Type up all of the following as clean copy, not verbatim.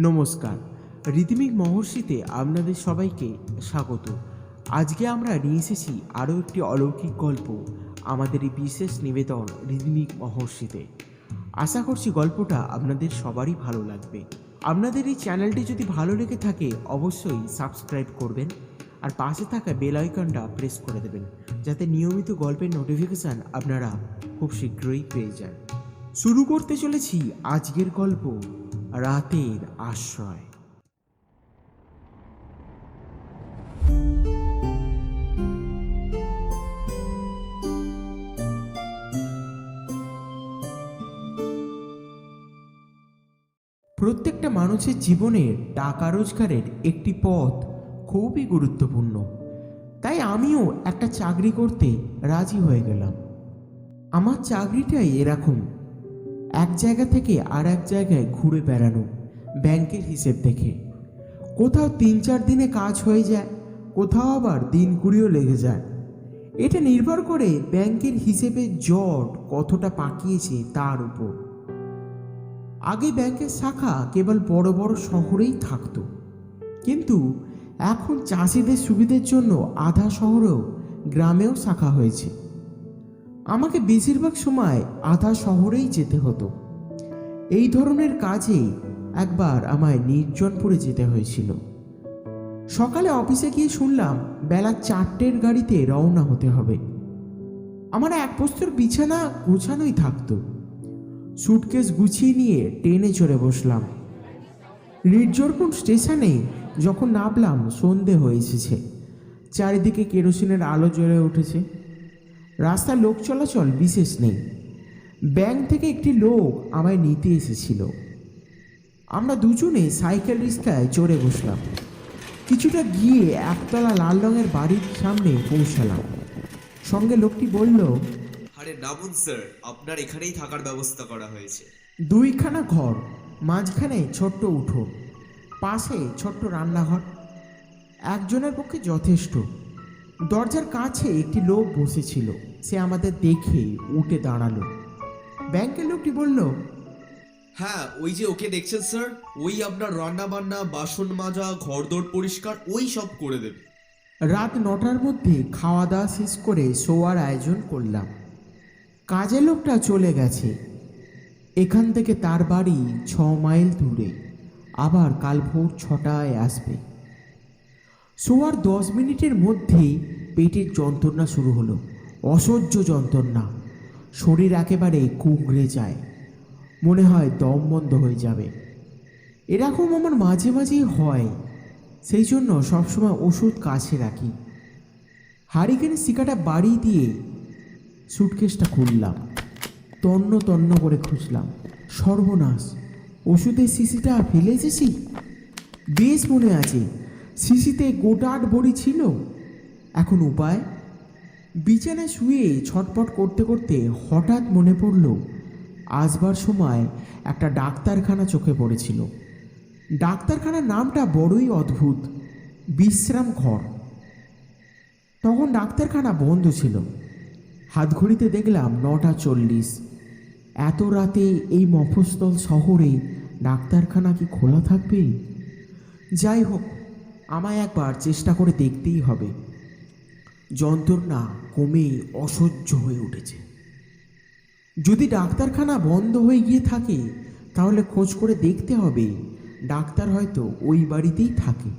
নমস্কার, ঋতমিক মহর্ষিতে আপনাদের সবাইকে স্বাগত। আজকে আমরা নিয়ে এসেছি আরও একটি অলৌকিক গল্প আমাদের এই বিশেষ নিবেদন ঋতমিক মহর্ষিতে। আশা করছি গল্পটা আপনাদের সবারই ভালো লাগবে। আপনাদের এই চ্যানেলটি যদি ভালো লেগে থাকে অবশ্যই সাবস্ক্রাইব করবেন আর পাশে থাকা বেল আইকনটা প্রেস করে দেবেন, যাতে নিয়মিত গল্পের নোটিফিকেশান আপনারা খুব শীঘ্রই পেয়ে যান। শুরু করতে চলেছি আজকের গল্প, রাতের আশ্রয়। প্রত্যেকটা মানুষের জীবনের টাকা রোজগারের একটি পথ খুবই গুরুত্বপূর্ণ। তাই আমিও একটা চাকরি করতে রাজি হয়ে গেলাম। আমার চাকরিটাই এরকম, এক জায়গা থেকে আর এক জায়গায় ঘুরে বেড়ানো, ব্যাংকের হিসেব দেখে। কোথাও 3-4 দিনে কাজ হয়ে যায়, কোথাও আবার দিন কুড়িও লেগে যায়। এটা নির্ভর করে ব্যাংকের হিসেবের জট কতটা পাকিয়েছে তার উপর। আগে ব্যাংকের শাখা কেবল বড় বড় শহরেই থাকতো, কিন্তু এখন চাষিদের সুবিধের জন্য আধা শহরেও গ্রামেও শাখা হয়েছে। আমাকে বেশিরভাগ সময় আধা শহরেই যেতে হতো। এই ধরনের কাজে একবার আমায় নির্জনপুরে যেতে হয়েছিল। সকালে অফিসে গিয়ে শুনলাম বেলা 4টের গাড়িতে রওনা হতে হবে। আমার এক বস্তার বিছানা গোছানোই থাকতো। সুটকেস গুছিয়ে নিয়ে ট্রেনে চড়ে বসলাম। নির্জনপুর স্টেশনে যখন নামলাম সন্ধে হয়ে এসেছে। চারিদিকে কেরোসিনের আলো জ্বলে উঠেছে। রাস্তায় লোক চলাচল বিশেষ নেই। ব্যাংক থেকে একটি লোক আমায় নিতে এসেছিল। আমরা দুজনে সাইকেল রিক্সায় চড়ে বসলাম। কিছুটা গিয়ে একতলা লাল রঙের বাড়ির সামনে পৌঁছালাম। সঙ্গে লোকটি বলল, আরে নামুন স্যার, আপনার এখানেই থাকার ব্যবস্থা করা হয়েছে। 2খানা ঘর, মাঝখানে ছোট্ট উঠোন, পাশে ছোট্ট রান্নাঘর। একজনের পক্ষে যথেষ্ট। দরজার কাছে একটি লোক বসেছিল। সে আমাদের দেখে উঠে দাঁড়ালো। ব্যাংকের লোকটি বলল, হ্যাঁ, ওই যে ওকে দেখছেন স্যার, ওই আপনার রান্না বান্না, বাসন মাজা, ঘরদোর পরিষ্কার ওই সব করে দেবে। রাত 9টার মধ্যে খাওয়া দাওয়া শেষ করে শোয়ার আয়োজন করলাম। কাজের লোকটা চলে গেছে। এখান থেকে তার বাড়ি 6 মাইল দূরে। আবার কাল ভোর 6টায় আসবে। শোয়ার 10 মিনিটের মধ্যেই পেটের যন্ত্রণা শুরু হলো। অসহ্য যন্ত্রণা। শরীর একেবারে কুঁকড়ে যায়, মনে হয় দম বন্ধ হয়ে যাবে। এরকম আমার মাঝে মাঝেই হয়, সেই জন্য সবসময় ওষুধ কাছে রাখি। হারিকেনের শিকাটা বাড়ি দিয়ে সুটকেসটা খুললাম। তন্ন তন্ন করে খুঁজলাম। সর্বনাশ, ওষুধের শিশিটা ফেলে এসেছি। বেশ মনে আছে, শিশিতে গোটা 8 বড়ি ছিল। এখন উপায়? বিছানায় শুয়ে ছটপট করতে করতে হঠাৎ মনে পড়ল আসবার সময় একটা ডাক্তারখানা চোখে পড়েছিল। ডাক্তারখানার নামটা বড়ই অদ্ভুত, বিশ্রাম ঘর। তখন ডাক্তারখানা বন্ধ ছিল। হাত ঘড়িতে দেখলাম 9টা 40। এত রাতে এই মফস্বল শহরে ডাক্তারখানা কি খোলা থাকবে? যাই হোক, আমায় একবার চেষ্টা করে দেখতেই হবে। যন্ত্রণা কমে অসহ্য হয়ে উঠেছে। যদি ডাক্তারখানা বন্ধ হয়ে গিয়ে থাকে তাহলে খোঁজ করে দেখতে হবে ডাক্তার হয়তো ওই বাড়িতেই থাকে।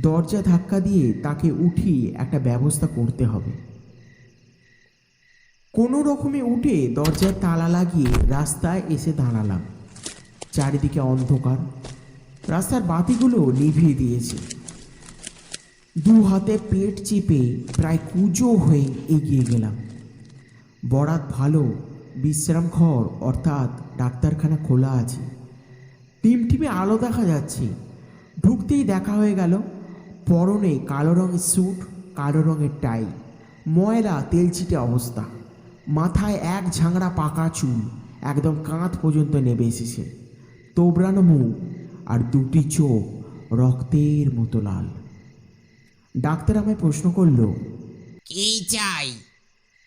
দরজা ধাক্কা দিয়ে তাকে উঠিয়ে একটা ব্যবস্থা করতে হবে। কোনো রকমে উঠে দরজায় তালা লাগিয়ে রাস্তায় এসে দাঁড়ালাম। চারিদিকে অন্ধকার। রাস্তার বাতিগুলো নিভিয়ে দিয়েছে। 2 হাতে পেট চেপে প্রায় কুঁজো হয়ে এগিয়ে গেলাম। বরাত ভালো, বিশ্রাম ঘর অর্থাৎ ডাক্তারখানা খোলা আছে। টিমটিমে আলো দেখা যাচ্ছে। ঢুকতেই দেখা হয়ে গেল পরনে কালো রঙের স্যুট, কালো রঙের টাই, ময়লা তেলচিটে অবস্থা। মাথায় এক ঝাংড়া পাকা চুল একদম কাঁধ পর্যন্ত নেমে এসেছে। তোবড়ানো মুখ আর 2টি চোখ রক্তের মতো লাল। ডাক্তার আমায় প্রশ্ন করলো, কি চাই?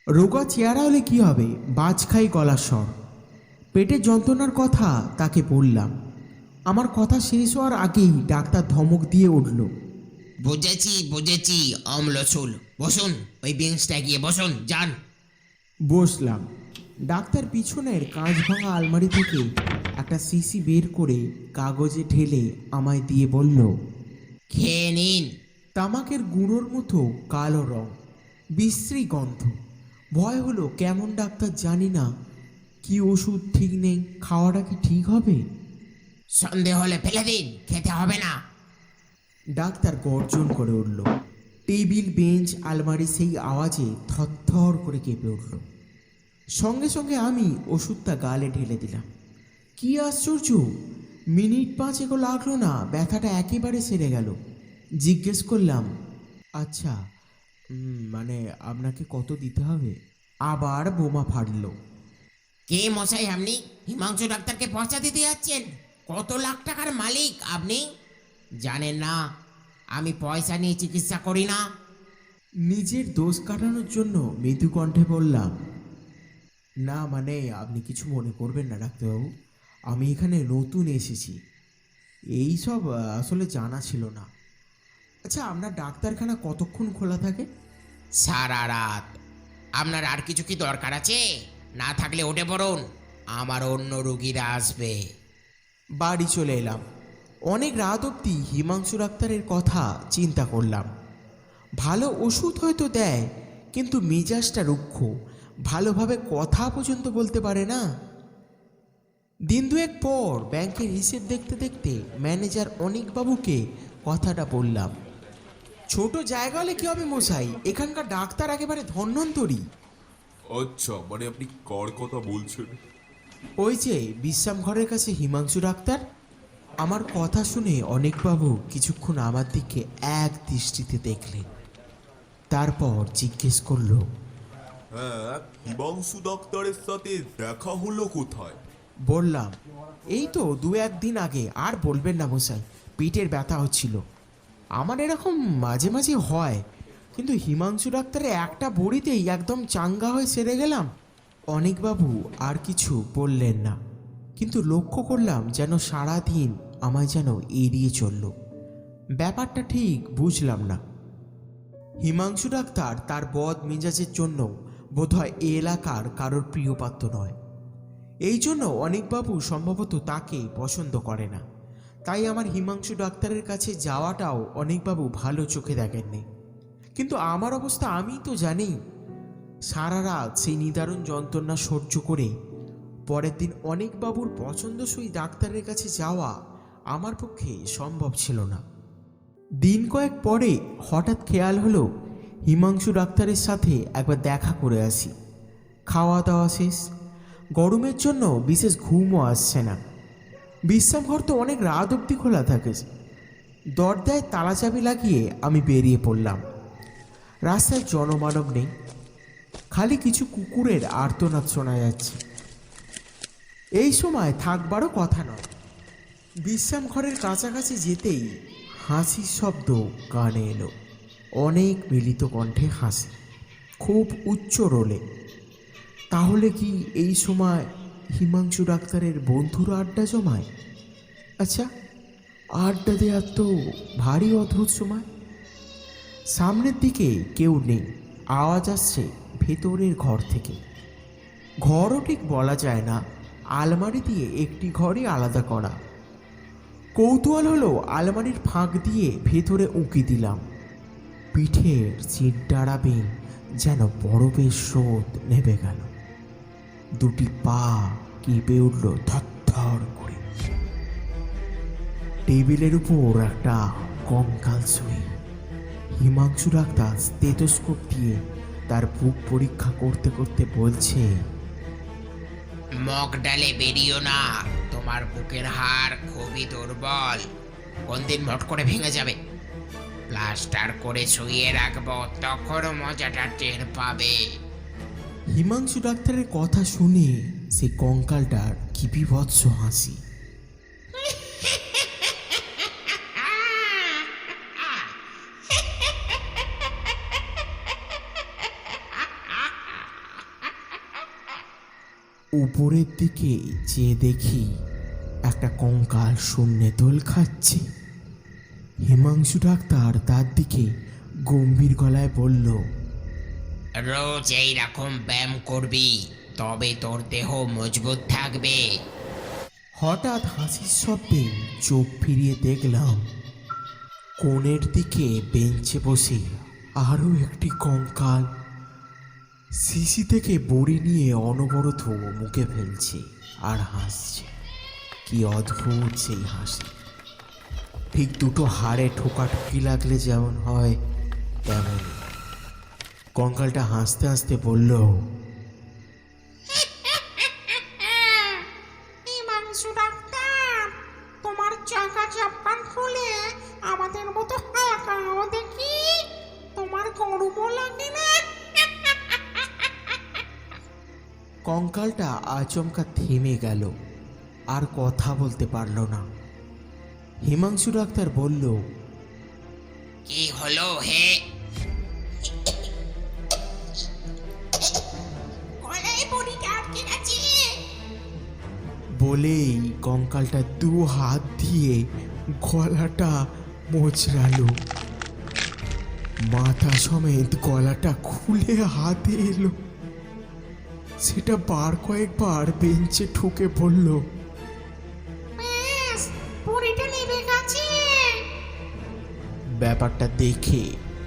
রোগা চেহারা হলে কি হবে? বাজখাই গলার স্বর। পেটের যন্ত্রণার কথা তাকে বললাম। আমার কথা শেষ হওয়ার আগেই ডাক্তার ধমক দিয়ে উঠল। বুঝেছি বুঝেছি, অম্লচুল। বসুন, ওই বেঞ্চটা গিয়ে বসুন, যান। বসলাম। ডাক্তার পিছনের কাঁচ ভাঙা আলমারি থেকে একটা শিশি বের করে কাগজে ঢেলে আমায় দিয়ে বলল, খেয়ে নিন। তামাকের গুঁড়োর মতো কালো রং, বিশ্রী গন্ধ। ভয় হলো, কেমন ডাক্তার জানি না, কি ওষুধ ঠিক নেই, খাওয়াটা কি ঠিক হবে? সন্দেহ হলে ফেলে দিন, খেতে হবে না। ডাক্তার গর্জন করে উঠল। টেবিল, বেঞ্চ, আলমারি সেই আওয়াজে থরথর করে কেঁপে উঠল। সঙ্গে সঙ্গে আমি ওষুধটা গালে ঢেলে দিলাম। কি আশ্চর্য, মিনিট পাঁচেকও লাগলো না, ব্যথাটা একেবারে সেরে গেল। জিজ্ঞেস করলাম, আচ্ছা, মানে আপনাকে কত দিতে হবে? আবার বোমা ফাটল। কে মশাই আপনি? হিমাংশু ডাক্তারকে পয়সা দিতে যাচ্ছেন? কত লাখ টাকার মালিক আপনি? জানেন না আমি পয়সা নিয়ে চিকিৎসা করি না? নিজের দোষ কাটানোর জন্য মৃদু কণ্ঠে বললাম, না মানে আপনি কিছু মনে করবেন না ডাক্তারবাবু, আমি এখানে নতুন এসেছি, এই সব আসলে জানা ছিল না। আচ্ছা, আপনার ডাক্তারখানা কতক্ষণ খোলা থাকে? সারা রাত। আপনার আর কিছু কি দরকার আছে? না থাকলে উঠে পড়ুন, আমার অন্য রুগীরা আসবে। বাড়ি চলে এলাম। অনেক রাত অবধি হিমাংশু ডাক্তারের কথা চিন্তা করলাম। ভালো ওষুধ হয়তো দেয়, কিন্তু মেজাজটা রুক্ষ, ভালোভাবে কথা পর্যন্ত বলতে পারে না। দিন দুয়েক পর ব্যাংকের হিসেব দেখতে দেখতে ম্যানেজার অনিকবাবুকে কথাটা বললাম। ছোট জায়গা হলে কি হবে মশাই, এখানকার ডাক্তার একেবারে ধন্বন্তরী। আচ্ছা, মানে আপনি কার কথা বলছেন? ওই যে বিশ্রাম ঘরের কাছে হিমাংশু ডাক্তার। আমার কথা শুনে অনিকবাবু কিছুক্ষণ আমার দিকে এক দৃষ্টিতে দেখলেন, তারপর জিজ্ঞেস করলো, হ্যাঁ, হিমাংশু ডাক্তারের সাথে দেখা হলো কোথায়? বললাম, এই তো দু একদিন আগে। আর বলবেন না মশাই, পেটের ব্যথা হচ্ছিল। আমার এরকম মাঝে মাঝে হয়, কিন্তু হিমাংশু ডাক্তারের একটা বড়িতেই একদম চাঙ্গা হয়ে সেরে গেলাম। অনিকবাবু আর কিছু বললেন না, কিন্তু লক্ষ্য করলাম যেন সারাদিন আমায় যেন এড়িয়ে চলল। ব্যাপারটা ঠিক বুঝলাম না। হিমাংশু ডাক্তার তার বদ মেজাজের জন্য বোধহয় এ এলাকার কারোর প্রিয় পাত্র নয়। এই জন্য অনিকবাবু সম্ভবত তাকে পছন্দ করে না। তাই আমার হিমাংশু ডাক্তারের কাছে যাওয়াটাও অনিকবাবু ভালো চোখে দেখেননি। কিন্তু আমার অবস্থা আমি তো জানি। সারা রাত সেই নিদারুণ যন্ত্রণা সহ্য করে পরের দিন অনিকবাবুর পছন্দসই ডাক্তারের কাছে যাওয়া আমার পক্ষে সম্ভব ছিল না। দিন কয়েক পরে হঠাৎ খেয়াল হলো হিমাংশু ডাক্তারের সাথে একবার দেখা করে আসি। খাওয়া দাওয়া শেষ, গরমের জন্য বিশেষ ঘুমও আসছে না। বিশ্রামঘর তো অনেক রাত অবধি খোলা থাকে। দরজায় তালা চাবি লাগিয়ে আমি বেরিয়ে পড়লাম। রাস্তায় জনমানব নেই, খালি কিছু কুকুরের আর্তনাদ শোনা যাচ্ছে। এই সময় থাকবারও কথা নয়। বিশ্রামঘরের কাছাকাছি যেতেই হাসির শব্দ কানে এলো। অনেক মিলিত কণ্ঠে হাসি, খুব উচ্চ রোলে। তাহলে কি এই সময় হিমাংশু ডাক্তারের বন্ধুরা আড্ডা জমায়? আচ্ছা, আড্ডা দেওয়ার তো ভারী অদ্ভুত সময়। সামনের দিকে কেউ নেই, আওয়াজ আসছে ভেতরের ঘর থেকে। ঘরও ঠিক বলা যায় না, আলমারি দিয়ে একটি ঘরই আলাদা করা। কৌতূহল হলো, আলমারির ফাঁক দিয়ে ভেতরে উঁকি দিলাম। পিঠের চিড্ডাড়াবে যেন বরফের স্রোত নেমে গেল। দুটি পা কেঁপে উঠল থরথর করে। টেবিলের উপর একটা কঙ্কাল শুয়ে হিমাংশু ডাক্তার স্টেথোস্কোপ দিয়ে তার বুক পরীক্ষা করতে করতে বলছে, মগ ডালে বেরিও না, তোমার বুকের হাড় খুবই দুর্বল, কোন দিন ভট করে ভেঙে যাবে। প্লাস্টার করে শুয়ে রাখবো, তখন মজাটা টের পাবে। হিমাংশু ডাক্তারের কথা শুনে সে কঙ্কালটার কি বিভৎস হাসি। উপরের দিকে চেয়ে দেখি একটা কঙ্কাল শূন্যে দোল খাচ্ছে। হিমাংশু ডাক্তার তার দিকে গম্ভীর গলায় বলল, রোজ এইরকম ব্যায়াম করবি, তবে তোর দেহ মজবুত থাকবে। হঠাৎ হাসির শব্দে চোখ ফিরিয়ে দেখলাম কোণের দিকে বেঞ্চে বসে আরও একটি কঙ্কাল শিশি থেকে বড়ি নিয়ে অনবরত মুখে ফেলছে আর হাসছে। কি অদ্ভুত সেই হাসি! ঠিক দুটো হাড়ে ঠোকাঠুকি লাগলে যেমন হয় তেমন। কঙ্কালটা হাসতে হাসতে বলল, হিমাংশু ডাক্তার, তোমার চাকা চাপ্পান খুলে আমাদের মতো হাঁকাও দেখি, তোমার গরমও লাগে না? কঙ্কালটা আচমকা থেমে গেল, আর কথা বলতে পারল না। হিমাংশু ডাক্তার বলল, কি হলো হে? গলায় বড়িটা আটকে গেছে। বলেই কঙ্কালটা দু হাত দিয়ে গলাটা মোচড়ালো। মাথা সমেত গলাটা খুলে হাতে এলো। সেটা বার কয়েকবার বেঞ্চে ঠুকে পড়ল। ব্যাস, বড়িটা নেমে গেছে। ব্যাপারটা দেখে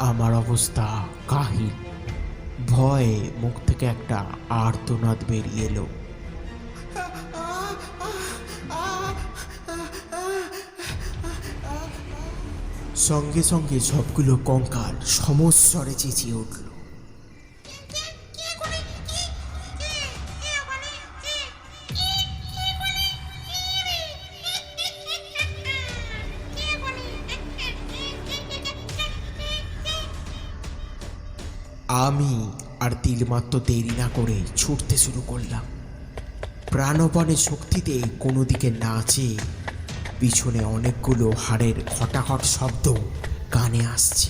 আমার অবস্থা কাহিল। ভয়ে মুখ থেকে একটা আর্তনাদ বেরিয়ে এলো। সঙ্গে সঙ্গে সবগুলো কঙ্কাল সমস্বরে চেঁচিয়ে উঠল। আমি আর তিলমাত্র দেরি না করে ছুটতে শুরু করলাম। প্রাণপণে শক্তিতে কোনো দিকে না চেয়ে পিছনে অনেকগুলো হাড়ের খটাখট শব্দ কানে আসছে।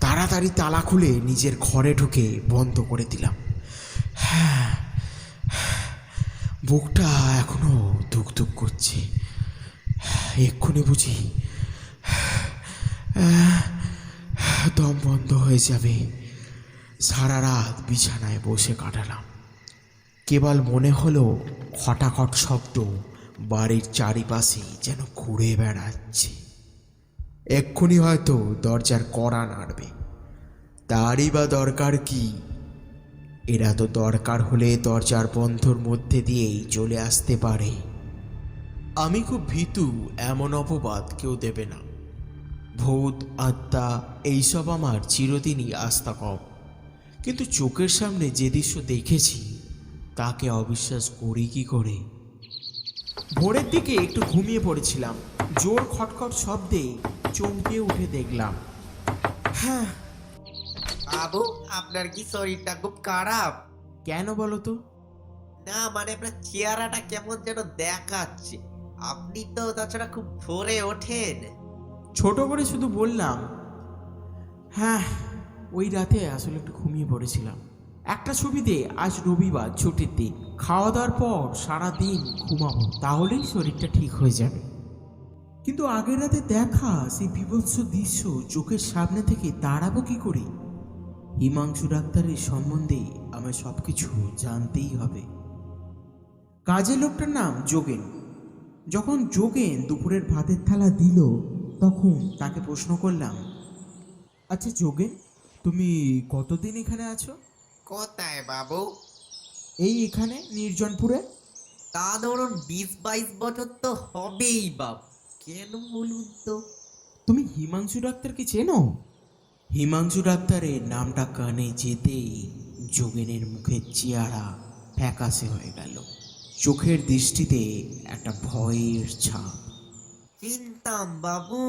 তাড়াতাড়ি তালা খুলে নিজের ঘরে ঢুকে বন্ধ করে দিলাম। বুকটা এখনো ধুক ধুক করছে। এক্ষুনি বুঝি দম বন্ধ হয়ে যাবে। সারা রাত বিছানায় বসে কাটালাম। কেবল মনে হলো খটাখট শব্দ বাড়ির চারিপাশে যেন ঘুরে বেড়াচ্ছে। এক্ষুনি হয়তো দরজার কড়া নাড়বে। তারই বা দরকার কি? এরা তো দরকার হলে দরজার বন্ধর মধ্যে দিয়েই চলে আসতে পারে। আমি খুব ভীতু, এমন অপবাদ কেউ দেবে না। ভূত আত্মা এইসব আমার চিরদিনই আস্থা কম। কিন্তু চোখের সামনে যে দৃশ্য দেখেছি তাকে অবিশ্বাস করি কি করে? ভোরের দিকে একটু ঘুমিয়ে পড়েছিলাম। জোর খটখট শব্দে চমকে উঠে দেখলাম, হ্যাঁ। বাবু, আপনার কি শরীরটা খুব খারাপ? কেন বলো তো? না মানে আপনার চেহারাটা কেমন যেন দেখাচ্ছে। আপনি তো তাছাড়া খুব ভোরে ওঠেন। ছোট করে শুধু বললাম, হ্যাঁ, ওই রাতে আসলে একটু ঘুমিয়ে পড়েছিলাম। একটা সুবিধে, আজ রবিবার, ছুটির দিন। খাওয়া দাওয়ার পর সারাদিন ঘুমাবো, তাহলেই শরীরটা ঠিক হয়ে যাবে। কিন্তু আগের রাতে দেখা সেই বিভৎস দৃশ্য চোখের সামনে থেকে তাড়াবো কি করে? হিমাংশু ডাক্তারের সম্বন্ধে আমায় সব কিছু জানতেই হবে। কাজের লোকটার নাম যোগেন। যখন যোগেন দুপুরের ভাতের থালা দিল, তখন তাকে প্রশ্ন করলাম, আচ্ছা যোগেন, তুমি কতদিন এখানে আছো? কোথায় বাবু? এই এখানে নির্জনপুরে। তা ধরুন 20-22 বছর তো হবেই বাবু। কেন বলুন তো? তুমি হিমাংশু ডাক্তারকে চেনো? হিমাংশু ডাক্তারের নামটা কানে যেতেই যোগেনের মুখের চেহারা ফ্যাকাশে হয়ে গেল। চোখের দৃষ্টিতে একটা ভয়ের ছাপ। চিনতাম বাবু,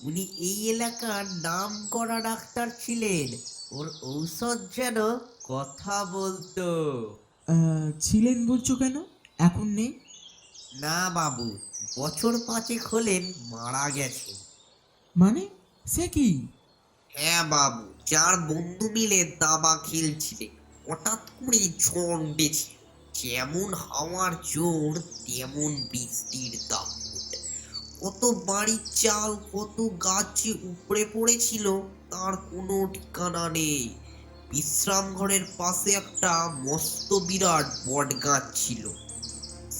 উনি এই এলাকার নাম করা ডাক্তার ছিলেন। ওর ঔষধ যেন কথা বলতো। ছিলেন বলছো কেন? এখন নেই? না বাবু, বছর 5 হলেন মারা গেছে। মানে সে কি? হ্যাঁ বাবু, 4 বন্ধু মিলে দাবা খেলছিলেন। হঠাৎ করে ঝড় উঠেছে। যেমন হাওয়ার জোর তেমন বৃষ্টির দাপট। কত বাড়ির চাল কত গাছে উপড়ে পড়েছিল তার কোনো ঠিকানা নেই। বিশ্রাম ঘরের পাশে একটা মস্ত বিরাট বট গাছ ছিল।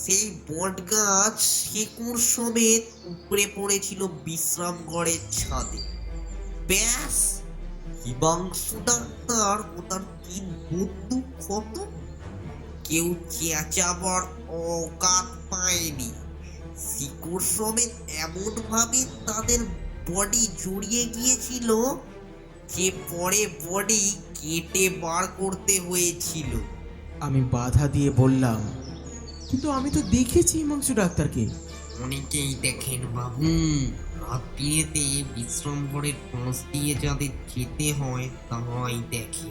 সেই বট গাছ শেকড় সমেত উপড়ে পড়েছিল বিশ্রাম ঘরের ছাদে। ব্যাস, হিমাংশু ডাক্তার ও তার 3 বন্ধু ক্ষত। কেউ চেঁচাবার অকাত পায়নি। শিকড় সমেত এমন ভাবে তাদের বডি জড়িয়ে গিয়েছিল যে পরে বডি কেটে বার করতে হয়েছিল। আমি বাধা দিয়ে বললাম, কিন্তু আমি তো দেখেছি হিমাংশু ডাক্তারকে। অনেকেই দেখেন বাবু, রাত্রিতে বিশ্রাম ঘরের পাশ দিয়ে যাদের যেতে হয় তারাই দেখে।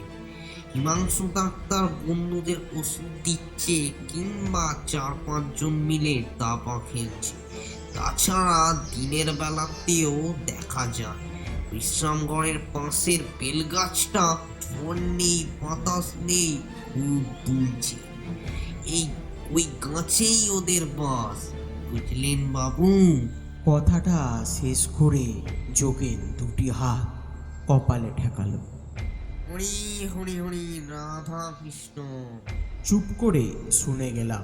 হিমাংশু ডাক্তার বন্ধুদের ওষুধ দিচ্ছে কিংবা 4-5 জন মিলে দাবা খেলছে। তাছাড়া দিনের বেলাতেও দেখা যায় বিশ্রাম ঘরের পাশের বেলগাছটা ঝড় নেই বাতাস নেই, খুব দুলছে। ওই গাছেই ওদের বাস, বুঝলেন বাবু? কথাটা শেষ করে যোগেন 2টি হাত কপালে ঠেকালো। হরি হরি হরি রাধা কৃষ্ণ। চুপ করে শুনে গেলাম।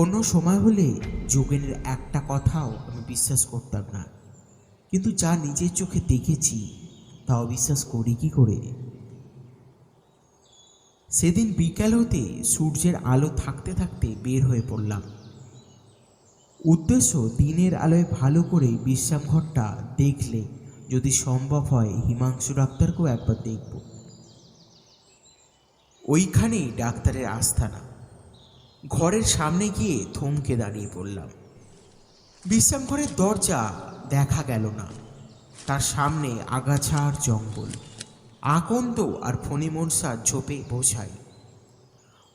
অন্য সময় হলে যোগেনের একটা কথাও আমি বিশ্বাস করতাম না, কিন্তু যা নিজের চোখে দেখেছি তাও বিশ্বাস করি কি করে। সেদিন বিকাল হতে সূর্যের আলো থাকতে থাকতে বের হয়ে পড়লাম। উদ্দেশ্য দিনের আলোয় ভালো করে বিশ্রামঘরটা দেখলে যদি সম্ভব হয় হিমাংশু ডাক্তারকেও একবার দেখব। ওইখানেই ডাক্তারের আস্তানা। ঘরের সামনে গিয়ে থমকে দাঁড়িয়ে পড়লাম। বিশ্রামঘরের দরজা দেখা গেল না, তার সামনে আগাছা আর জঙ্গল, আকন্দ আর ফণিমনসার ঝোপে বোঝাই।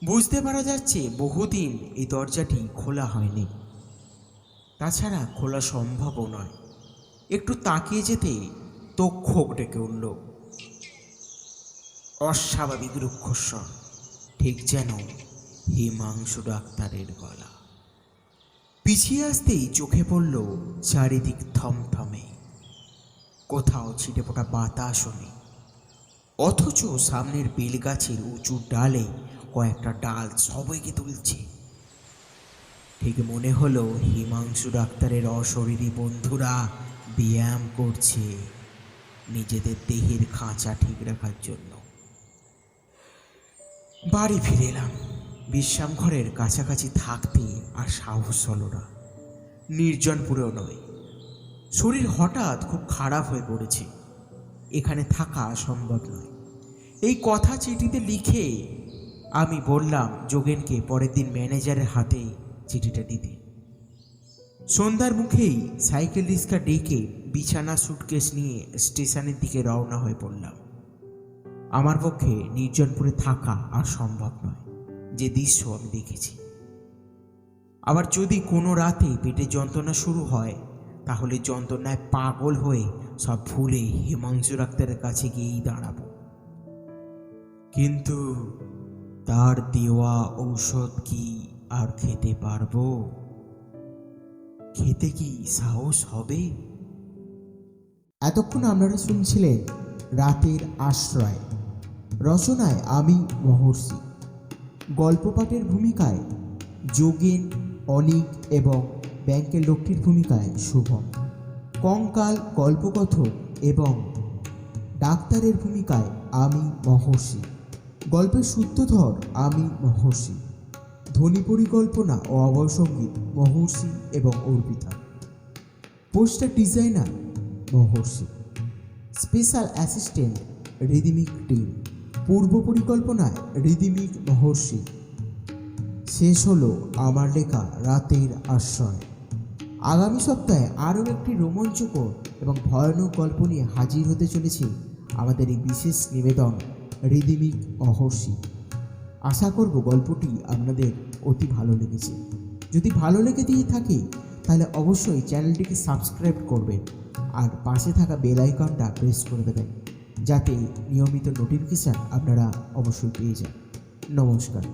বুঝতে পারা যাচ্ছে বহুদিন এই দরজাটি খোলা হয়নি, তাছাড়া খোলা সম্ভবও নয়। একটু তাকিয়ে যেতে তক্ষক ডেকে উঠল, অস্বাভাবিক রুক্ষস্বর, ঠিক যেন হিমাংশু ডাক্তারের গলা। পিছিয়ে আসতেই চোখে পড়ল চারিদিক থমথমে, কোথাও ছিটে ফোটা বাতাসও নেই, অথচ সামনের বেলগাছের উঁচু ডালে কয়েকটা ডাল সবাইকে তুলছে। ঠিক মনে হলো হিমাংশু ডাক্তারের অশরীরী বন্ধুরা ব্যায়াম করছে নিজেদের দেহের খাঁচা ঠিক রাখার জন্য। বাড়ি ফিরে এলাম। বিশ্রামঘরের কাছাকাছি থাকতে আর সাহস হলো না, নির্জনপুরেও নয়। শরীর হঠাৎ খুব খারাপ হয়ে পড়েছে, এখানে থাকা সম্ভব নয়। এই কথা চিঠিতে লিখে আমি বললাম যোগেনকে পরের দিন ম্যানেজারের হাতে চিঠিটা দিতে। সন্ধ্যার মুখেই সাইকেল রিক্সা ডেকে বিছানা সুটকেস নিয়ে স্টেশনের দিকে রওনা হয়ে পড়লাম। আমার পক্ষে নির্জনপুরে থাকা আর সম্ভব নয়, যে দৃশ্য আমি দেখেছি। আবার যদি কোনো রাতে পেটে যন্ত্রণা শুরু হয় তাহলে যন্ত্রণায় পাগল হয়ে সব ভুলে হিমাংশু ডাক্তারের কাছে গিয়েই দাঁড়াবো। কিন্তু তার দেওয়া ঔষধ কি আর খেতে পারবো? খেতে কি সাহস হবে? এতক্ষণ আপনারা শুনছিলেন রাতের আশ্রয়। রচনায় আমি মহর্ষি, গল্প পাঠের ভূমিকায় যোগেন, অনিক এবং ব্যাংকের লোকটির ভূমিকায় শুভম, কঙ্কাল গল্পকথক এবং ডাক্তারের ভূমিকায় আমি মহর্ষি, গল্পের সূত্রধর আমি মহর্ষি, ধ্বনি পরিকল্পনা ও অবসঙ্গীত মহর্ষি এবং অর্পিতা, পোস্টার ডিজাইনার মহর্ষি, স্পেশাল অ্যাসিস্ট্যান্ট রিদিমিক টিম, পূর্ব পরিকল্পনায় রিদিমিক মহর্ষি। শেষ হলো আমার লেখা রাতের আশ্রয়। আগামী সপ্তাহে আরও একটি রোমাঞ্চকর এবং ভয়ানক গল্প নিয়ে হাজির হতে চলেছে আমাদের এই বিশেষ নিবেদন রিদিমিক মহর্ষি। আশা করব গল্পটি আপনাদের অতি ভালো লেগেছে। যদি ভালো লেগে দিয়ে থাকে তাহলে অবশ্যই চ্যানেলটিকে সাবস্ক্রাইব করবেন আর পাশে থাকা বেল আইকনটা প্রেস করে দেবেন, যাতে নিয়মিত নোটিফিকেশান আপনারা অবশ্যই পেয়ে যান। নমস্কার।